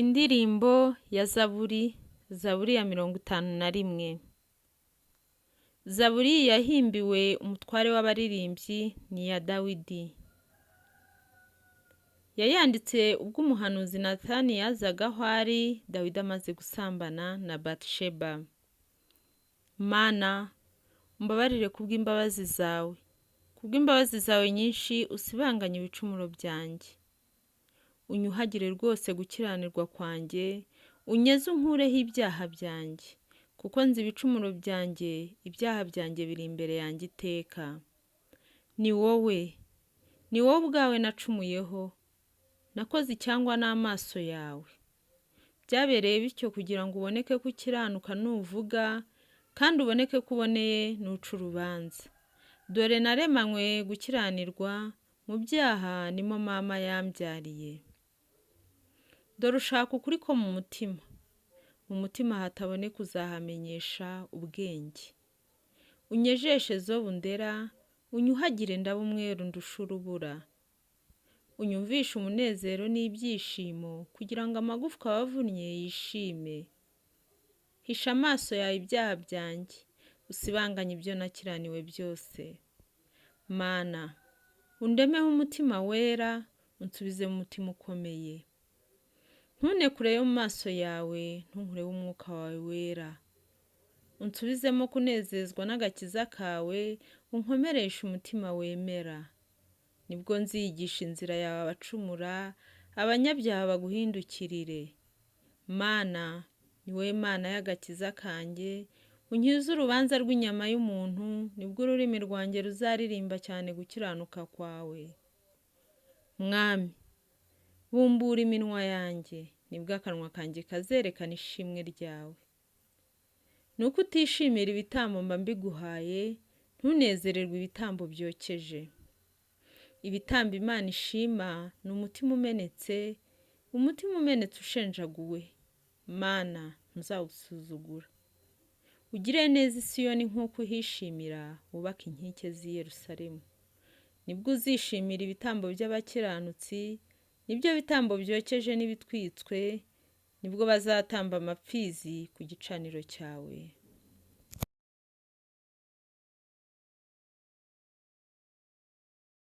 Indirimbo ya Zaburi, Zaburi ya 51. Zaburi yahimbiwe umutware w'abaririmbyi ni iya Dawidi. Yayanditse ubwo umuhanuzi Natani yazaga aho ari Dawidi amaze gusambana na Batisheba. Mana, umbabarire kubw'imbabazi zawe. Kubw'imbabazi zawe nyinshi usibanganye ibicumuro byanjye. Unyuhagire rwose gukiranirwa kwanjye, unyeze unkureho ibyaha byanjye, kuko nzi ibicumuro byanjye, ibyaha byanjye biri imbere yanjye iteka. Ni wowe ubwawe nacumuyeho, nakoze icyangwa n'amaso yawe. Byabereye bityo kugira ngo uboneke ko ukiranuka nuvuga, kandi uboneke ko uboneye nuca urubanza. Dore naremanywe gukiranirwa, mu byaha nimo mama yambyariye. Dore ushaka ukuri ko mu mutima hataboneka uzahamenyesha ubwenge. Unyejeshe zobu ndera, unyuhagire ndaba umweru ndusha urubura. Unyumvishe umunezero n'ibyishimo, kugira ngo amagufwa wavunnye yishime. Hisha amaso yawe ibyaha byanjye, usibanganye ibyo nakiraniwe byose. Mana, undemeho umutima wera, unsubize mu mutima ukomeye. Ntunekureyo mu maso yawe, ntunkureho umwuka wawe wera. Unsubizemo kunezezwa n'agakiza kawe, unkomereshe umutima wemera. Nibwo nziyigisha inzira yawe abacumura, abanyabyaha baguhindukirire. Mana, ni wowe Mana y'agakiza kanjye, unkize urubanza rw'inyama y'umuntu, nibwo ururimi rwanjye ruzaririmba cyane gukiranuka kwawe. Mwami, bumbura iminwa yanjye, nibwo akanwa kanjye kazerekana ishimwe ryawe. Nuko utishimira ibitambo mba mbiguhaye, ntunezererwe ibitambo byokeje. Ibitambo Imana ishima ni umutima umenetse ushenjaguwe. Mana, ntuzawusuzugura. Ugire neza i Siyoni nk'uko uhishimira, wubake inkike z'i Yerusalemu. Nibwo uzishimira ibitambo by'abakiranutsi, nibyo bitambo byokeje n'ibitwitswe, nibwo bazatamba amapfizi ku gicaniro cyawe.